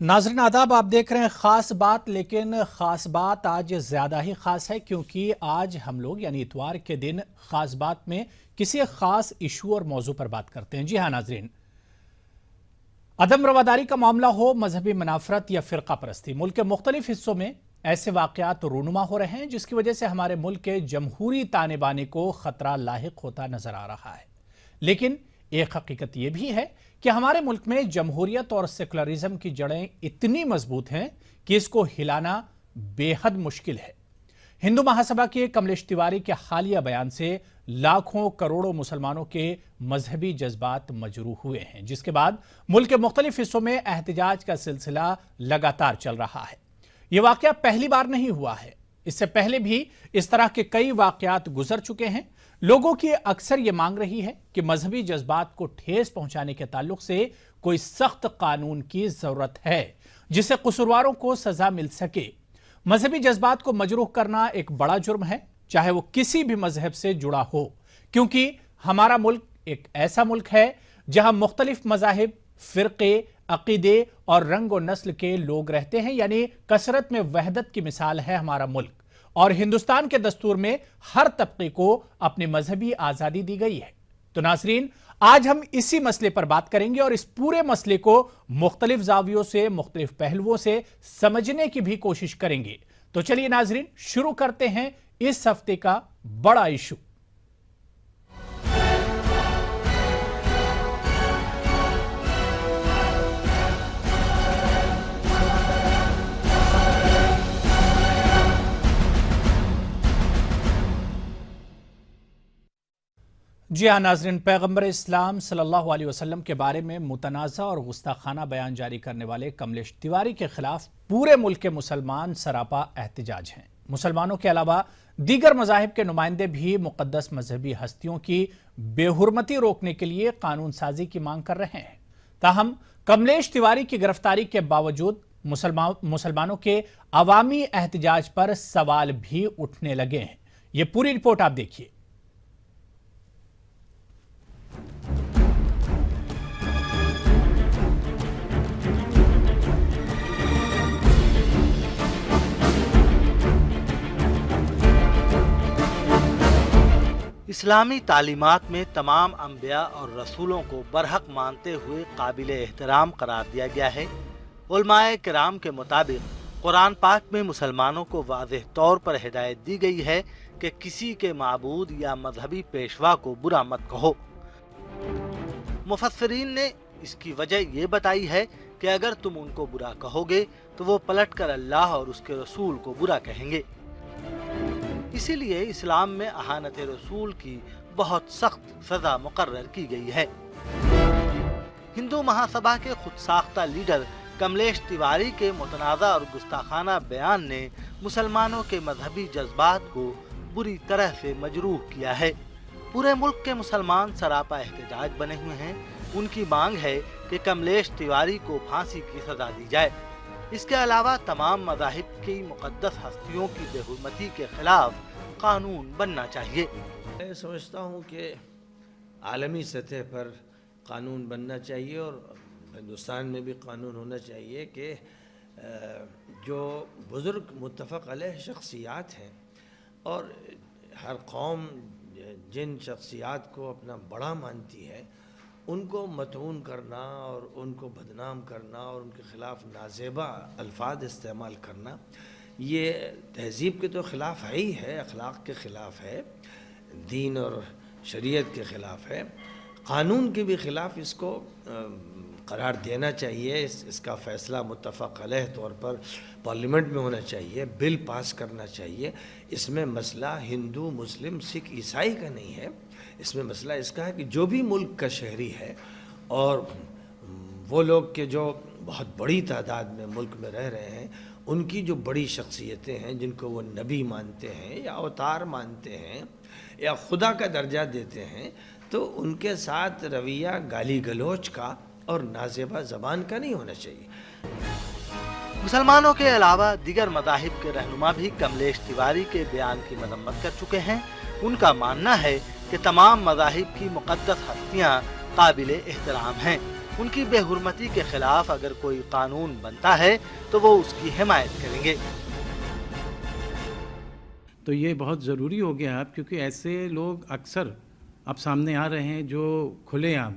नाज़रीन आदाब, आप देख रहे हैं खास बात। लेकिन खास बात आज ज़्यादा ही खास है क्योंकि आज हम लोग यानी इतवार के दिन खास बात में किसी खास इशू और मौजू पर बात करते हैं। जी हाँ नाज़रीन, अदम रवादारी का मामला हो, मजहबी मुनाफरत या फ़िरका परस्ती, मुल्क के मुख्तलिफ हिस्सों में ऐसे वाक़यात रूनुमा हो रहे हैं जिसकी वजह से हमारे मुल्क के जमहूरी ताने बाने को ख़तरा लाहिक होता नजर आ रहा है। लेकिन एक हकीकत यह भी है कि हमारे मुल्क में जमहूरियत और सेकुलरिज्म की जड़ें इतनी मजबूत हैं कि इसको हिलाना बेहद मुश्किल है। हिंदू महासभा के कमलेश तिवारी के हालिया बयान से लाखों करोड़ों मुसलमानों के मजहबी जज्बात मजरूह हुए हैं, जिसके बाद मुल्क के मुख्तलिफ हिस्सों में एहतजाज का सिलसिला लगातार चल रहा है। यह वाकया पहली बार नहीं हुआ है, इससे पहले भी इस तरह के कई वाकयात गुजर चुके हैं। लोगों की अक्सर ये मांग रही है कि मजहबी जज्बात को ठेस पहुंचाने के ताल्लुक से कोई सख्त कानून की जरूरत है जिससे कसूरवारों को सजा मिल सके। मजहबी जज्बात को मजरूह करना एक बड़ा जुर्म है, चाहे वो किसी भी मजहब से जुड़ा हो, क्योंकि हमारा मुल्क एक ऐसा मुल्क है जहां मुख्तलिफ मजाहिब, फिरके, अकीदे और रंग और नस्ल के लोग रहते हैं, यानी कसरत में वहदत की मिसाल है हमारा मुल्क। और हिंदुस्तान के दस्तूर में हर तबके को अपनी मजहबी आजादी दी गई है। तो नाजरीन, आज हम इसी मसले पर बात करेंगे और इस पूरे मसले को मुख्तलिफ जावियों से, मुख्तलिफ पहलुओं से समझने की भी कोशिश करेंगे। तो चलिए नाजरीन, शुरू करते हैं इस हफ्ते का बड़ा इशू। जी हाँ नाज़रीन, पैगम्बर इस्लाम सल्लल्लाहु अलैहि वसल्लम के बारे में मुतनाज़ा और गुस्ताखाना बयान जारी करने वाले कमलेश तिवारी के खिलाफ पूरे मुल्क के मुसलमान सरापा एहतजाज हैं। मुसलमानों के अलावा दीगर मज़ाहिब के नुमाइंदे भी मुक़द्दस मजहबी हस्तियों की बेहुरमती रोकने के लिए कानून साजी की मांग कर रहे हैं। ताहम कमलेश तिवारी की गिरफ्तारी के बावजूद मुसलमानों के अवामी एहतजाज पर सवाल भी उठने लगे हैं। ये पूरी रिपोर्ट आप देखिए। इस्लामी तालीमात में तमाम अंबिया और रसूलों को बरहक मानते हुए काबिल एहतराम करार दिया गया है। उलमाए किराम के मुताबिक कुरान पाक में मुसलमानों को वाज़ेह तौर पर हिदायत दी गई है कि किसी के माबूद या मजहबी पेशवा को बुरा मत कहो। मुफस्सिरीन ने इसकी वजह ये बताई है कि अगर तुम उनको बुरा कहोगे तो वो पलटकर अल्लाह और उसके रसूल को बुरा कहेंगे। इसीलिए इस्लाम में अहानत रसूल की बहुत सख्त सजा मुकर्रर की गई है। हिंदू महासभा के खुद साख्ता लीडर कमलेश तिवारी के मुतनाज़ा और गुस्ताखाना बयान ने मुसलमानों के मजहबी जज्बात को बुरी तरह से मजरूह किया है। पूरे मुल्क के मुसलमान सरापा एहतजाज बने हुए हैं। उनकी मांग है कि कमलेश तिवारी को फांसी की सजा दी जाए। इसके अलावा तमाम मज़ाहिब की मुक़द्दस हस्तियों की बेहुरमती के खिलाफ कानून बनना चाहिए। मैं समझता हूँ कि आलमी सतह पर कानून बनना चाहिए और हिंदुस्तान में भी कानून होना चाहिए कि जो बुज़ुर्ग मुत्तफ़क़ अलैह शख्सियात हैं और हर कौम जिन शख्सियात को अपना बड़ा मानती है उनको मतऊन करना और उनको बदनाम करना और उनके ख़िलाफ़ नाज़ेबा अल्फाज इस्तेमाल करना, ये तहज़ीब के तो ख़िलाफ़ है ही है, अखलाक के ख़िलाफ़ है, दीन और शरीयत के ख़िलाफ़ है, क़ानून के भी ख़िलाफ़ इसको करार देना चाहिए। इसका फ़ैसला मुत्तफ़क़ अलैह तौर पर पार्लियामेंट में होना चाहिए, बिल पास करना चाहिए। इसमें मसला हिंदू, मुस्लिम, सिख, ईसाई का नहीं है। इसमें मसला इसका है कि जो भी मुल्क का शहरी है और वो लोग के जो बहुत बड़ी तादाद में मुल्क में रह रहे हैं, उनकी जो बड़ी शख्सियतें हैं जिनको वो नबी मानते हैं या अवतार मानते हैं या खुदा का दर्जा देते हैं, तो उनके साथ रवैया गाली गलौच का और नाज़ेबा ज़बान का नहीं होना चाहिए। मुसलमानों के अलावा दीगर मज़ाहिब के रहनुमा भी कमलेश तिवारी के बयान की मजम्मत कर चुके हैं। उनका मानना है कि तमाम मज़ाहिब की मुक़द्दस हस्तियाँ काबिल एहतराम हैं। उनकी बेहुरमती के खिलाफ अगर कोई कानून बनता है तो वो उसकी हिमायत करेंगे। तो ये बहुत ज़रूरी हो गया अब, क्योंकि ऐसे लोग अक्सर अब सामने आ रहे हैं जो खुलेआम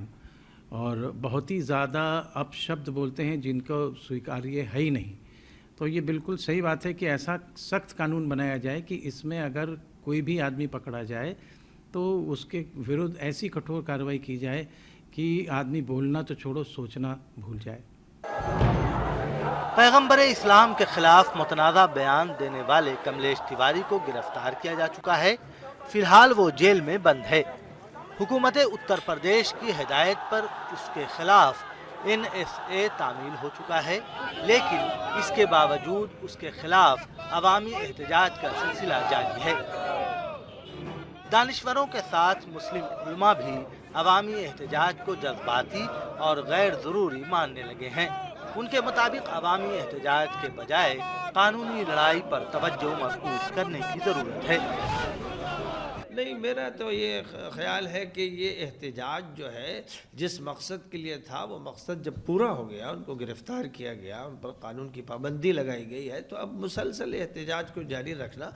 और बहुत ही ज़्यादा अपशब्द बोलते हैं जिनको स्वीकार्य है ही नहीं। तो ये बिल्कुल सही बात है कि ऐसा सख्त कानून बनाया जाए कि इसमें अगर कोई भी आदमी पकड़ा जाए तो उसके विरुद्ध ऐसी कठोर कार्रवाई की जाए कि आदमी बोलना तो छोड़ो, सोचना भूल जाए। पैगंबर इस्लाम के खिलाफ मुतनाज़ा बयान देने वाले कमलेश तिवारी को गिरफ्तार किया जा चुका है। फिलहाल वो जेल में बंद है। हुकूमत उत्तर प्रदेश की हिदायत पर उसके खिलाफ NSA तामील हो चुका है, लेकिन इसके बावजूद उसके खिलाफ अवामी एहतजाज का सिलसिला जारी है। दानिश्वरों के साथ मुस्लिम उलमा भी अवामी एहतजाज को जज्बाती और गैर ज़रूरी मानने लगे हैं। उनके मुताबिक अवामी एहतजाज के बजाय कानूनी लड़ाई पर तवज्जो मरकूज करने की ज़रूरत है। नहीं, मेरा तो ये ख्याल है कि ये एहतजाज जो है जिस मकसद के लिए था वो मकसद जब पूरा हो गया, उनको गिरफ़्तार किया गया, उन पर कानून की पाबंदी लगाई गई है, तो अब मुसलसल एहतजाज को जारी रखना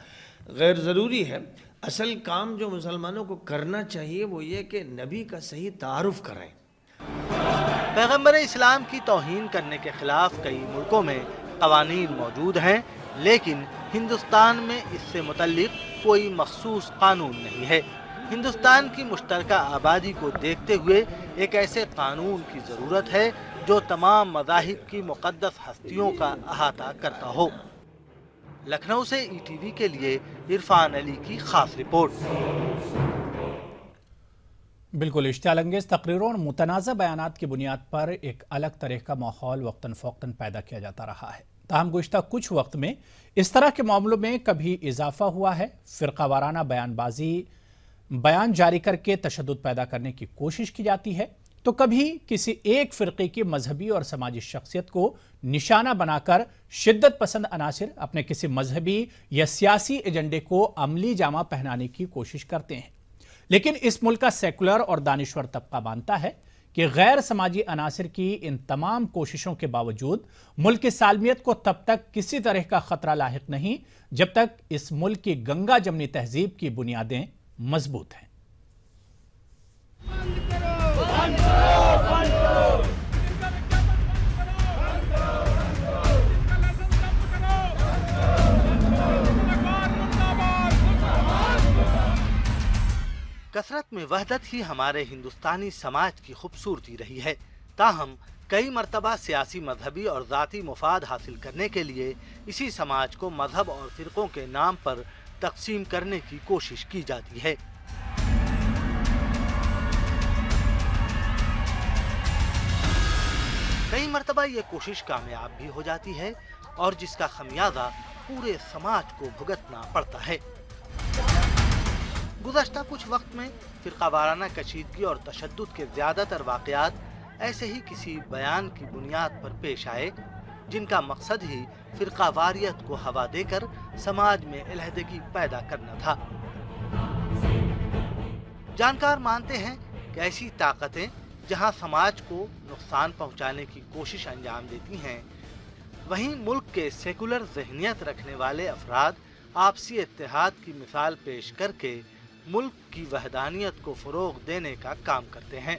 गैर ज़रूरी है। असल काम जो मुसलमानों को करना चाहिए वो ये कि नबी का सही तारुफ कराएं। पैगंबर इस्लाम की तौहीन करने के खिलाफ कई मुल्कों में कवानीन मौजूद हैं, लेकिन हिंदुस्तान में इससे मुतल्लिक कोई मखसूस कानून नहीं है। हिंदुस्तान की मुश्तरका आबादी को देखते हुए एक ऐसे कानून की ज़रूरत है जो तमाम मज़ाहिब की मुक़द्दस हस्तियों का अहाता करता हो। लखनऊ से ETV के लिए इरफान अली की खास रिपोर्ट। बिल्कुल इश्तियाल अंगेज़ तकरीरों और मुतनाज़ा बयानात की बुनियाद पर एक अलग तरह का माहौल वक्तन फ़ौक्तन पैदा किया जाता रहा है। ताहम गुज़िश्ता कुछ वक्त में इस तरह के मामलों में कभी इजाफा हुआ है, फ़िरका वाराना बयान जारी करके तशद्दुद पैदा करने की कोशिश की जाती है, तो कभी किसी एक फ़िरक़े की मजहबी और समाजी शख्सियत को निशाना बनाकर शिद्दत पसंद अनासिर अपने किसी मजहबी या सियासी एजेंडे को अमली जामा पहनाने की कोशिश करते हैं। लेकिन इस मुल्क का सेकुलर और दानिश्वर तबका मानता है कि गैर समाजी अनासिर की इन तमाम कोशिशों के बावजूद मुल्क की सालमियत को तब तक किसी तरह का खतरा लाहिक नहीं जब तक इस मुल्क की गंगा जमनी तहजीब की बुनियादें मजबूत हैं। कसरत में वहदत ही हमारे हिंदुस्तानी समाज की खूबसूरती रही है। ताहम कई मर्तबा सियासी, मजहबी और ज़ाती मुफाद हासिल करने के लिए इसी समाज को मजहब और फ़िरक़ों के नाम पर तकसीम करने की कोशिश की जाती है। कई मर्तबा ये कोशिश कामयाब भी हो जाती है और जिसका खमियाजा पूरे समाज को भुगतना पड़ता है। गुज़श्ता कुछ वक्त में फ़िरका वाराना कशीदगी और तशद्दुद के ज़्यादातर वाक़यात ऐसे ही किसी बयान की बुनियाद पर पेश आए जिनका मकसद ही फ़िरका वारियत को हवा देकर समाज में अलहदगी पैदा करना था। जानकार मानते हैं कि ऐसी ताकतें जहां समाज को नुकसान पहुंचाने की कोशिश अंजाम देती हैं, वहीं मुल्क के सेकुलर ज़हनियत रखने वाले अफराद आपसी इत्तेहाद की मिसाल पेश करके मुल्क की वहदानियत को फ़रोग़ देने का काम करते हैं।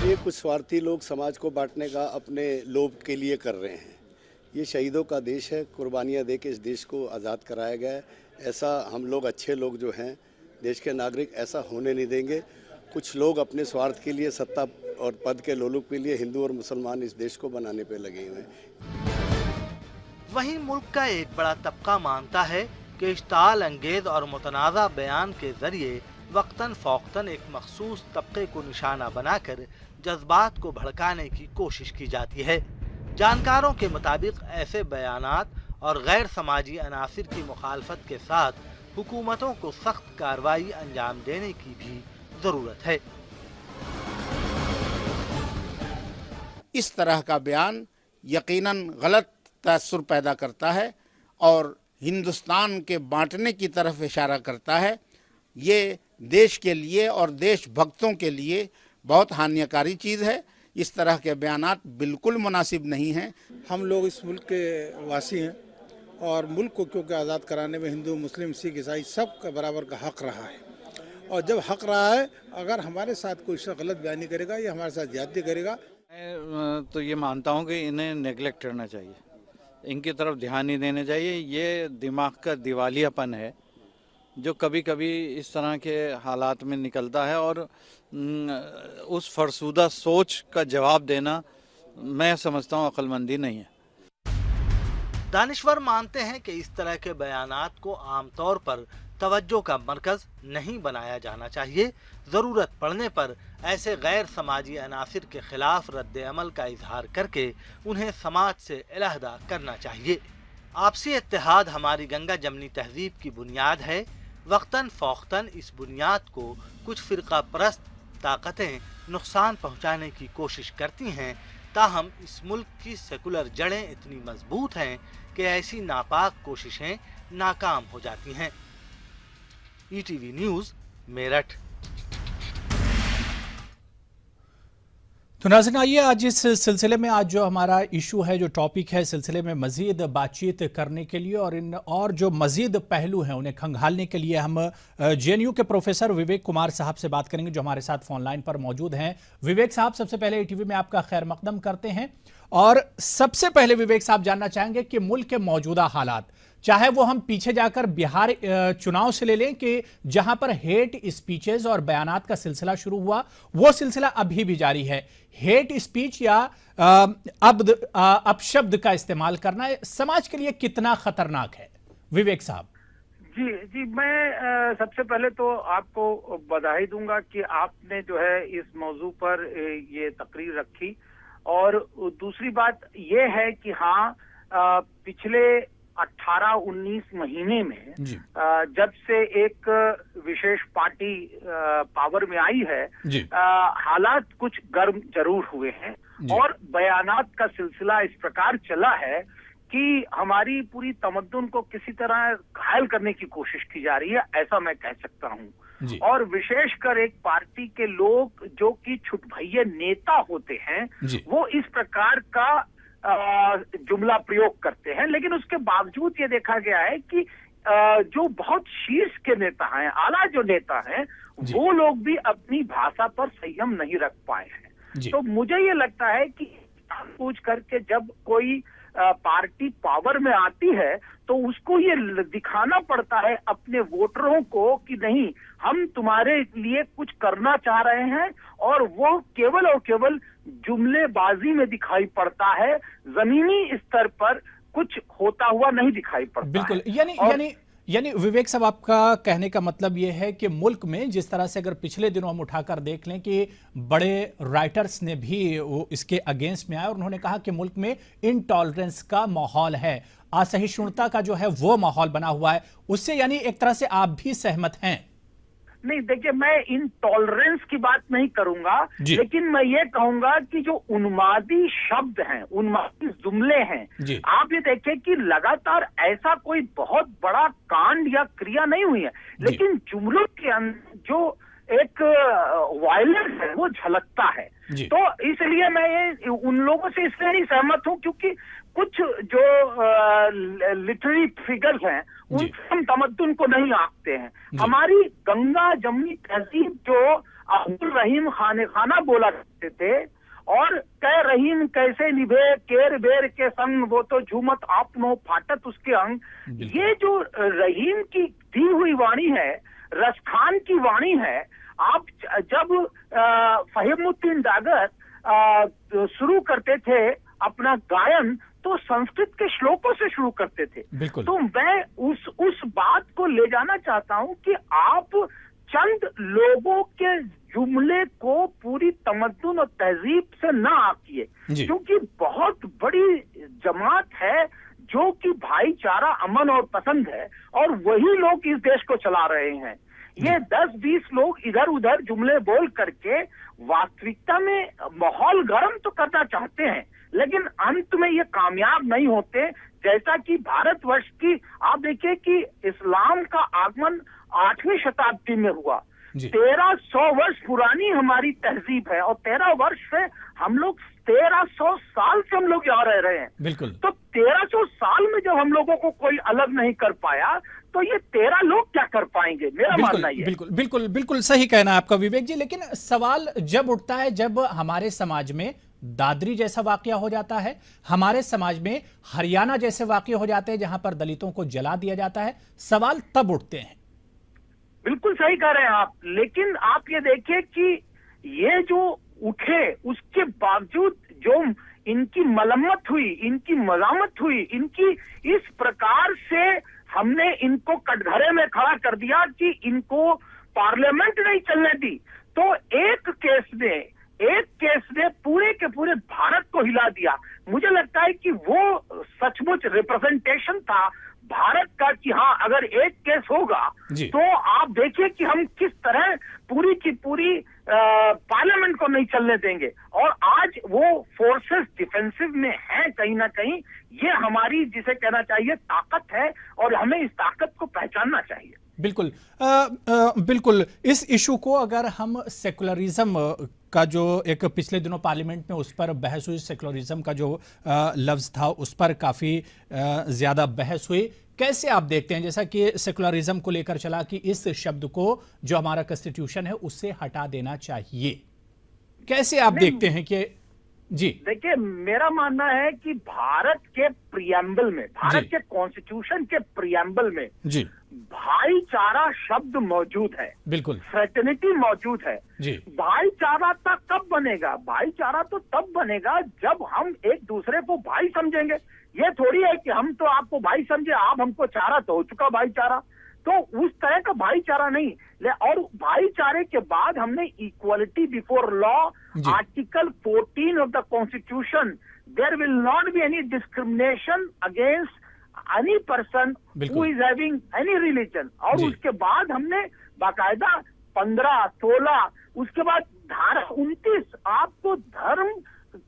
ये कुछ स्वार्थी लोग समाज को बांटने का अपने लोभ के लिए कर रहे हैं। ये शहीदों का देश है, कुर्बानियाँ दे के इस देश को आज़ाद कराया गया है। ऐसा हम लोग अच्छे लोग जो हैं, देश के नागरिक, ऐसा होने नहीं देंगे। कुछ लोग अपने स्वार्थ के लिए, सत्ता और पद के लोलुप के लिए हिंदू और मुसलमान इस देश को बनाने पे लगे हुए हैं। वहीं मुल्क का एक बड़ा तबका मानता है कि इश्ताल अंगेज और मुतनाज़ा बयान के जरिए वक्तन फ़ौक्तन एक मखसूस तबके को निशाना बनाकर जज्बात को भड़काने की कोशिश की जाती है। जानकारों के मुताबिक ऐसे बयानात और गैर समाजी अनासिर की मुखालफत के साथ हुकूमतों को सख्त कार्रवाई अंजाम देने की भी ज़रूरत है। इस तरह का बयान यकीनन गलत तासुर पैदा करता है और हिंदुस्तान के बांटने की तरफ इशारा करता है। ये देश के लिए और देशभक्तों के लिए बहुत हानिकारी चीज़ है। इस तरह के बयानात बिल्कुल मुनासिब नहीं हैं। हम लोग इस मुल्क के वासी हैं और मुल्क को क्योंकि आज़ाद कराने में हिंदू, मुस्लिम, सिख, ईसाई सब का बराबर का हक रहा है। और जब हक रहा है, अगर हमारे साथ कोई शख्स गलत बयानी करेगा या हमारे साथ ज्यादती करेगा, मैं तो ये मानता हूँ कि इन्हें नेगलेक्ट करना चाहिए, इनकी तरफ ध्यान नहीं देना चाहिए। ये दिमाग का दिवालियापन है जो कभी कभी इस तरह के हालात में निकलता है, और उस फरसूदा सोच का जवाब देना मैं समझता हूँ अक्लमंदी नहीं है। दानिश्वर मानते हैं कि इस तरह के बयानात को आमतौर पर तवज्जो का मरकज नहीं बनाया जाना चाहिए। जरूरत पड़ने पर ऐसे गैर समाजी अनासिर के खिलाफ रद्द अमल का इजहार करके उन्हें समाज से अलहदा करना चाहिए। आपसी इत्तेहाद हमारी गंगा जमनी तहजीब की बुनियाद है। वक्तन फ़ौक्तन इस बुनियाद को कुछ फ़िरका परस्त ताकतें नुकसान पहुँचाने की कोशिश करती हैं, ताहम इस मुल्क की सेकुलर जड़ें इतनी मजबूत हैं कि ऐसी नापाक कोशिशें नाकाम हो जाती हैं। ETV news, Meerut. तो नाज़रीन, आइए आज इस सिलसिले में आज जो हमारा इशू है, जो टॉपिक है, सिलसिले में मज़ीद बातचीत करने के लिए और जो मज़ीद पहलू हैं उन्हें खंगालने के लिए हम JNU के प्रोफेसर विवेक कुमार साहब से बात करेंगे, जो हमारे साथ फोन लाइन पर मौजूद हैं। विवेक साहब, सबसे पहले ETV में आपका खैर मकदम करते हैं। और सबसे पहले विवेक साहब जानना चाहेंगे कि मुल्क के मौजूदा हालात, चाहे वो हम पीछे जाकर बिहार चुनाव से ले लें कि जहां पर हेट स्पीचेस और बयानात का सिलसिला शुरू हुआ, वो सिलसिला अभी भी जारी है। हेट स्पीच या अपशब्द का इस्तेमाल करना समाज के लिए कितना खतरनाक है, विवेक साहब? जी, मैं सबसे पहले तो आपको बधाई दूंगा कि आपने जो है इस मौजू पर ये तकरीर रखी। और दूसरी बात ये है कि हाँ, पिछले 18-19 महीने में जब से एक विशेष पार्टी पावर में आई है, हालात कुछ गर्म जरूर हुए हैं और बयानात का सिलसिला इस प्रकार चला है कि हमारी पूरी तमद्दुन को किसी तरह घायल करने की कोशिश की जा रही है, ऐसा मैं कह सकता हूँ। और विशेषकर एक पार्टी के लोग जो कि छुटभैये नेता होते हैं, वो इस प्रकार का जुमला प्रयोग करते हैं। लेकिन उसके बावजूद ये देखा गया है कि जो बहुत शीर्ष के नेता हैं, आला जो नेता हैं, वो लोग भी अपनी भाषा पर संयम नहीं रख पाए हैं। तो मुझे ये लगता है कि पूछ करके जब कोई पार्टी पावर में आती है तो उसको ये दिखाना पड़ता है अपने वोटरों को कि नहीं, हम तुम्हारे लिए कुछ करना चाह रहे हैं, और वो केवल और केवल जुमलेबाजी में दिखाई पड़ता है, जमीनी स्तर पर कुछ होता हुआ नहीं दिखाई पड़ता। बिल्कुल, यानी विवेक साहब, आपका कहने का मतलब यह है कि मुल्क में जिस तरह से अगर पिछले दिनों हम उठाकर देख लें कि बड़े राइटर्स ने भी इसके अगेंस्ट में आए और उन्होंने कहा कि मुल्क में इनटॉलरेंस का माहौल है, असहिष्णुता का जो है वो माहौल बना हुआ है, उससे यानी एक तरह से आप भी सहमत हैं? नहीं, देखिए, मैं इनटॉलरेंस की बात नहीं करूंगा, लेकिन मैं ये कहूंगा कि जो उन्मादी शब्द हैं, उन्मादी जुमले हैं, आप ये देखिए कि लगातार ऐसा कोई बहुत बड़ा कांड या क्रिया नहीं हुई है, लेकिन जुमलों के अंदर जो एक वायलेंस है वो झलकता है। तो इसलिए मैं ये उन लोगों से इसलिए नहीं सहमत हूं क्योंकि कुछ जो लिटरेरी फिगर्स हैं उनसे हम तमद्दुन को नहीं आंकते हैं। हमारी गंगा जमनी तहजीब जो अब्दुल रहीम खाना बोला करते थे, और कै रहीम कैसे निभे केर बेर के संग, वो तो झूमत आपनो फाटत उसके अंग, ये जो रहीम की दी हुई वाणी है, रसखान की वाणी है। आप जब फहीमुद्दीन डागर शुरू करते थे अपना गायन तो संस्कृत के श्लोकों से शुरू करते थे। तो मैं उस बात को ले जाना चाहता हूं कि आप चंद लोगों के जुमले को पूरी तमद्दुन और तहजीब से न आंकिए, क्योंकि बहुत बड़ी जमात है जो कि भाईचारा, अमन और पसंद है, और वही लोग इस देश को चला रहे हैं। ये 10-20 लोग इधर उधर जुमले बोल करके वास्तविकता में माहौल गर्म तो करना चाहते हैं, लेकिन अंत में ये कामयाब नहीं होते। जैसा कि भारतवर्ष की आप देखिए कि इस्लाम का आगमन 8वीं शताब्दी में हुआ। 1300 वर्ष पुरानी हमारी तहजीब है और 13 वर्ष से हम लोग 1300 साल से हम लोग यहाँ रह रहे हैं। बिल्कुल। तो 1300 साल में जब हम लोगों को कोई अलग नहीं कर पाया तो ये 13 लोग क्या कर पाएंगे, मेरा मानना ये। बिल्कुल बिल्कुल बिल्कुल सही कहना है आपका विवेक जी। लेकिन सवाल जब उठता है जब हमारे समाज में दादरी जैसा वाकया हो जाता है, हमारे समाज में हरियाणा जैसे वाकये हो जाते हैं जहां पर दलितों को जला दिया जाता है, सवाल तब उठते हैं। बिल्कुल सही कह रहे हैं आप, लेकिन आप ये देखिए कि ये जो उठे उसके बावजूद जो इनकी मलम्मत हुई, इनकी मजामत हुई, इनकी इस प्रकार से हमने इनको कटघरे में खड़ा कर दिया कि इनको पार्लियामेंट नहीं चलने दी। तो एक केस ने पूरे के पूरे भारत को हिला दिया। मुझे लगता है कि वो सचमुच रिप्रेजेंटेशन था भारत का कि हाँ, अगर एक केस होगा तो आप देखिए कि हम किस तरह पूरी की पूरी पार्लियामेंट को नहीं चलने देंगे। और आज वो फोर्सेस डिफेंसिव में हैं कहीं ना कहीं। ये हमारी जिसे कहना चाहिए ताकत है और हमें इस ताकत को पहचानना चाहिए। बिल्कुल बिल्कुल। इस इशू को अगर हम सेकुलरिज्म का जो एक पिछले दिनों पार्लियामेंट में उस पर बहस हुई, सेकुलरिज्म का जो लफ्ज था उस पर काफी ज्यादा बहस हुई, कैसे आप देखते हैं जैसा कि सेकुलरिज्म को लेकर चला कि इस शब्द को जो हमारा कॉन्स्टिट्यूशन है उससे हटा देना चाहिए, कैसे आप देखते हैं कि जी? देखिए, मेरा मानना है कि भारत के प्रियम्बल में, भारत के कॉन्स्टिट्यूशन के प्रियम्बल में जी भाईचारा शब्द मौजूद है। बिल्कुल। फ्रेटर्निटी मौजूद है जी। भाईचारा कब बनेगा? भाईचारा तो तब बनेगा जब हम एक दूसरे को भाई समझेंगे। ये थोड़ी है कि हम तो आपको भाई समझे, आप हमको चारा, तो हो चुका भाईचारा। तो उस तरह का भाईचारा नहीं। और भाईचारे के बाद हमने equality before law, article 14 of the constitution, there will not be any discrimination against any person who is having any religion. और उसके बाद हमने बाकायदा 15, 16, उसके बाद धारा 29, आपको धर्म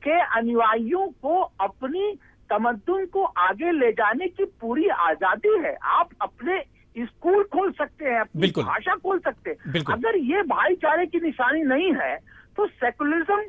के अनुयायियों को अपनी तमद्दुन को आगे ले जाने की पूरी आजादी है। आप अपने स्कूल खोल सकते हैं, अपनी भाषा खोल सकते हैं। अगर ये भाईचारे की निशानी नहीं है तो सेकुलरिज्म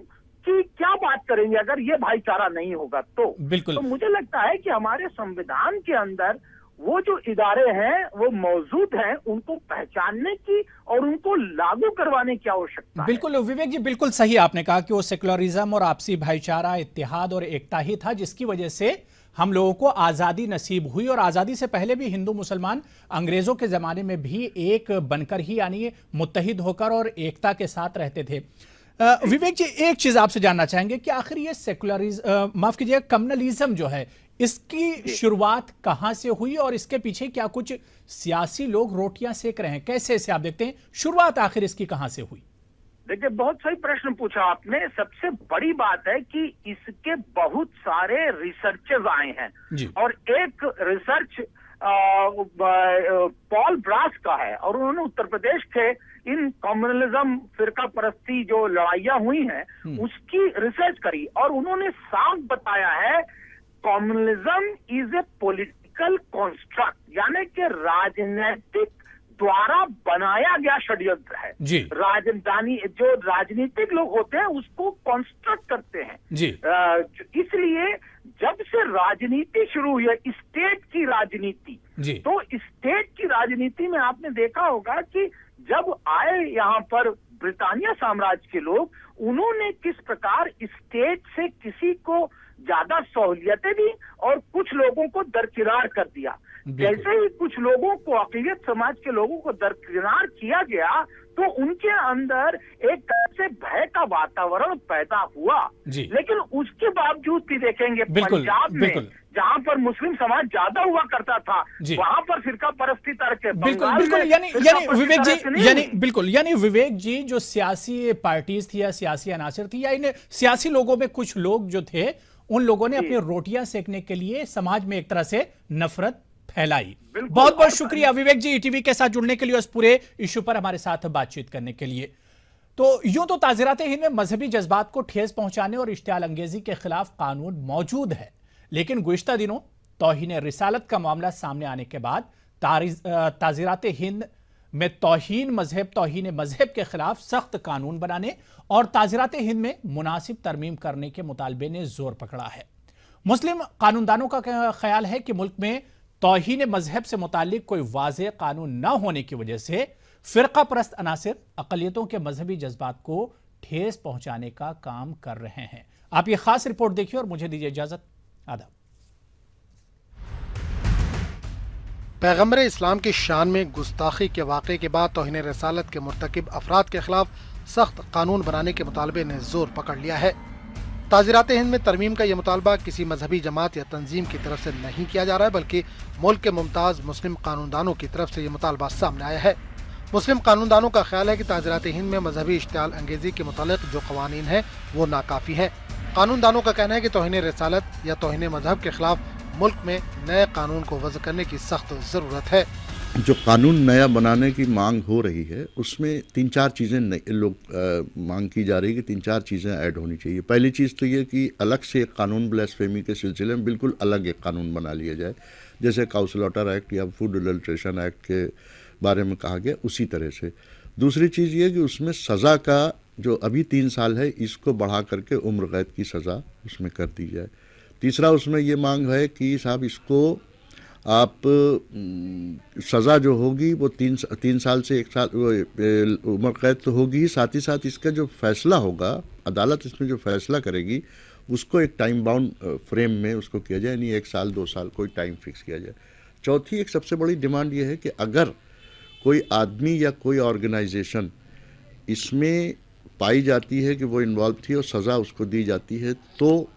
की क्या बात करेंगे अगर ये भाईचारा नहीं होगा तो। तो मुझे लगता है कि हमारे संविधान के अंदर वो जो इदारे हैं वो मौजूद हैं, उनको पहचानने की और उनको लागू करवाने की आवश्यकता है। बिल्कुल विवेक जी, बिल्कुल सही आपने कहा कि वो सेकुलरिज्म और आपसी भाईचारा, इत्तेहाद और एकता ही था जिसकी वजह से हम लोगों को आज़ादी नसीब हुई। और आज़ादी से पहले भी हिंदू मुसलमान अंग्रेजों के ज़माने में भी एक बनकर ही यानी मुत्तहिद होकर और एकता के साथ रहते थे। विवेक जी, एक चीज़ आपसे जानना चाहेंगे कि आखिर ये सेकुलरिज्म, माफ़ कीजिएगा, कम्युनलिज्म जो है, इसकी शुरुआत कहाँ से हुई और इसके पीछे क्या कुछ सियासी लोग रोटियां सेक रहे हैं? कैसे इसे आप देखते हैं, शुरुआत आखिर इसकी कहाँ से हुई? देखिए, बहुत सही प्रश्न पूछा आपने। सबसे बड़ी बात है कि इसके बहुत सारे रिसर्चेस आए हैं और एक रिसर्च पॉल ब्रास का है और उन्होंने उत्तर प्रदेश के इन कम्युनलिज्म, फिरका परस्ती जो लड़ाइयाँ हुई हैं उसकी रिसर्च करी और उन्होंने साफ बताया है communalism is a political construct, यानी कि राजनीतिक द्वारा बनाया गया षड्यंत्र है। राजधानी जो राजनीतिक लोग होते हैं उसको कॉन्स्ट्रक्ट करते हैं जी। इसलिए जब से राजनीति शुरू हुई है, स्टेट की राजनीति, तो स्टेट की राजनीति में आपने देखा होगा कि जब आए यहाँ पर ब्रिटानिया साम्राज्य के लोग, उन्होंने किस प्रकार स्टेट से किसी को ज्यादा सहूलियतें दी और कुछ लोगों को दरकिनार कर दिया। जैसे ही कुछ लोगों को, अक़लियत समाज के लोगों को दरकिनार किया गया तो उनके अंदर एक तरह से भय का वातावरण पैदा हुआ। लेकिन उसके बावजूद भी देखेंगे पंजाब में जहाँ पर मुस्लिम समाज ज्यादा हुआ करता था, वहां पर फिरका परस्ती तरक है। बिल्कुल यानी विवेक जी, यानी विवेक जी, जो सियासी पार्टीज थी या सियासी अनासर थी या इन सियासी लोगों में कुछ लोग जो थे, उन लोगों ने अपनी रोटियां सेकने के लिए समाज में एक तरह से नफरत फैलाई। बहुत बहुत शुक्रिया विवेक जी, ईटीवी के साथ जुड़ने के लिए, उस पूरे इश्यू पर हमारे साथ बातचीत करने के लिए। तो यूं तो ताज़ीरात हिंद में मजहबी जज्बात को ठेस पहुंचाने और इश्तियाल अंगेजी के खिलाफ कानून मौजूद है, लेकिन गुज़िश्ता दिनों तौहीन रिसालत का मामला सामने आने के बाद ताज़ीरात हिंद में तौहीन मजहब के खिलाफ सख्त कानून बनाने और ताज़ीरात हिंद में मुनासिब तरमीम करने के मुतालबे ने जोर पकड़ा है। मुस्लिम कानूनदानों का ख्याल है कि मुल्क में तौहीन मजहब से मुतालिक कोई वाज़ेह कानून न होने की वजह से फ़िरका परस्त अनासिर अक़लियतों के मजहबी जज्बात को ठेस पहुंचाने का काम कर रहे हैं। आप ये खास रिपोर्ट देखिए और मुझे दीजिए इजाजत। आदाब। पैगम्बर इस्लाम की शान में गुस्ताखी के वाक़े के बाद तौहीन रिसालत के मुर्तकिब अफराद के खिलाफ सख्त कानून बनाने के मुतालबे ने जोर पकड़ लिया है। ताज़ीरात हिंद में तरमीम का यह मुतालबा किसी मजहबी जमात या तंजीम की तरफ से नहीं किया जा रहा है, बल्कि मुल्क के मुमताज़ मुस्लिम कानूनदानों की तरफ से यह मुतालबा सामने आया है। मुस्लिम कानूनदानों का ख्याल है कि ताज़ीरात हिंद में मजहबी इश्तियाल अंगेजी के मुतालिक जो कवानीन है वो नाकाफ़ी है। कानूनदानों का कहना है कि तौहीन रिसालत या तौहीन मजहब के खिलाफ मुल्क में नए कानून को वज़ करने की सख्त ज़रूरत है। जो कानून नया बनाने की मांग हो रही है उसमें 3-4 चीज़ें मांग की जा रही है कि 3-4 चीज़ें ऐड होनी चाहिए। पहली चीज़ तो ये कि अलग से एक कानून ब्लास्फेमी के सिलसिले में बिल्कुल अलग एक कानून बना लिया जाए, जैसे काउ स्लॉटर एक्ट या फूड एडल्ट्रेशन एक्ट के बारे में कहा गया उसी तरह से। दूसरी चीज़ ये कि उसमें सज़ा का जो अभी 3 साल है इसको बढ़ा करके उम्र कैद की सज़ा उसमें कर दी जाए। तीसरा उसमें ये मांग है कि साहब इसको आप सज़ा जो होगी वो 3 साल से 1 साल उम्र कैद तो होगी ही, साथ ही साथ इसका जो फैसला होगा अदालत इसमें जो फैसला करेगी उसको एक टाइम बाउंड फ्रेम में उसको किया जाए, यानी 1 साल 2 साल कोई टाइम फिक्स किया जाए। चौथी एक सबसे बड़ी डिमांड ये है कि अगर कोई आदमी या कोई ऑर्गेनाइजेशन इसमें पाई जाती है कि वो इन्वॉल्व थी और सज़ा उसको दी जाती है तो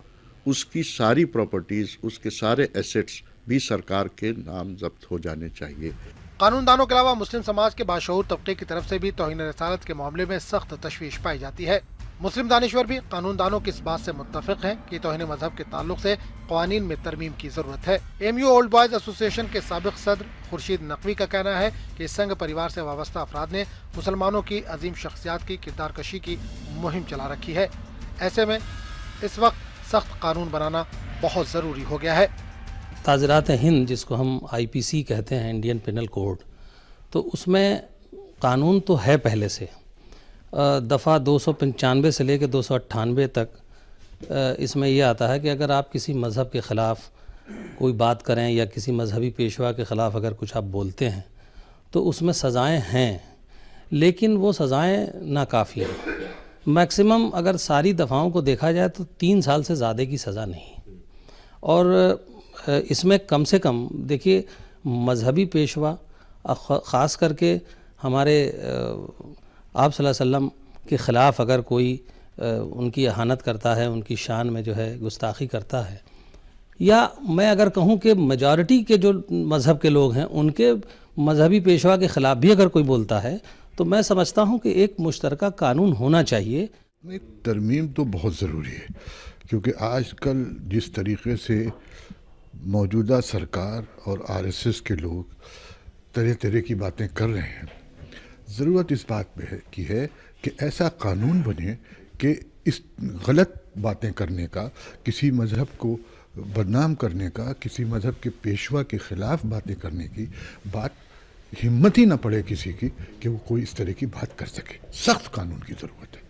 उसकी सारी प्रॉपर्टीज़, उसके सारे एसेट्स भी सरकार के नाम जब्त हो जाने चाहिए। कानूनदानों के अलावा मुस्लिम समाज के बाशऊर तबके की तरफ से भी तौहीन रिसालत के मामले में सख्त तशवीश पाई जाती है। मुस्लिम दानिश्वर भी कानूनदानों की इस बात से मुत्तफिक हैं कि तौहीन मजहब के ताल्लुक से क़वानीन में तरमीम की जरूरत है। एमयू ओल्ड बॉयज एसोसिएशन के साबिक सदर खुर्शीद नकवी का कहना है कि संघ परिवार से वाबस्ता अफराद ने मुसलमानों की अजीम शख्सियात की किरदार कशी की मुहिम चला रखी है। ऐसे में इस वक्त सख्त कानून बनाना बहुत ज़रूरी हो गया है। ताज़ीरात हिंद जिसको हम IPC कहते हैं, इंडियन पिनल कोड, तो उसमें कानून तो है पहले से। दफ़ा 295 से लेकर 298 तक इसमें यह आता है कि अगर आप किसी मज़हब के ख़िलाफ़ कोई बात करें या किसी मजहबी पेशवा के ख़िलाफ़ अगर कुछ आप बोलते हैं तो उसमें सज़ाएं हैं, लेकिन वो सज़ाएं नाकाफ़ी हैं। मैक्सिमम अगर सारी दफ़ाओं को देखा जाए तो 3 साल से ज़्यादा की सज़ा नहीं। और इसमें कम से कम देखिए मजहबी पेशवा ख़ास करके हमारे आप सल्लल्लाहु अलैहि वसल्लम के ख़िलाफ़ अगर कोई उनकी अहानत करता है, उनकी शान में जो है गुस्ताखी करता है, या मैं अगर कहूँ कि मेजॉरिटी के जो मज़हब के लोग हैं उनके मजहबी पेशवा के ख़िलाफ़ भी अगर कोई बोलता है तो मैं समझता हूँ कि एक मुश्तरका कानून होना चाहिए। तरमीम तो बहुत ज़रूरी है, क्योंकि आजकल जिस तरीके से मौजूदा सरकार और RSS के लोग तरह तरह की बातें कर रहे हैं, ज़रूरत इस बात पे है कि ऐसा कानून बने कि इस गलत बातें करने का, किसी मज़हब को बदनाम करने का, किसी मज़हब के पेशवा के ख़िलाफ़ बातें करने की बात हिम्मत ही ना पड़े किसी की कि वो कोई इस तरह की बात कर सके। सख्त कानून की ज़रूरत है।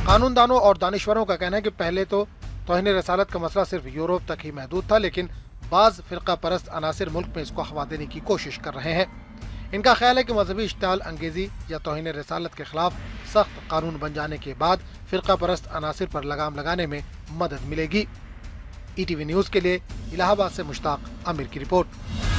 कानूनदानों और दानिश्वरों का कहना है कि पहले तो तौहीन रिसालत का मसला सिर्फ यूरोप तक ही महदूद था, लेकिन बाज़ फ़िरका परस्त अनासिर मुल्क में इसको हवा देने की कोशिश कर रहे हैं। इनका ख्याल है कि मजहबी इश्तियाल अंगेज़ी या तौहीन रिसालत के खिलाफ सख्त कानून बन जाने के बाद फ़िरका परस्त अनासिर पर लगाम लगाने में मदद मिलेगी। ETV न्यूज़ के लिए इलाहाबाद से मुश्ताक आमिर की रिपोर्ट।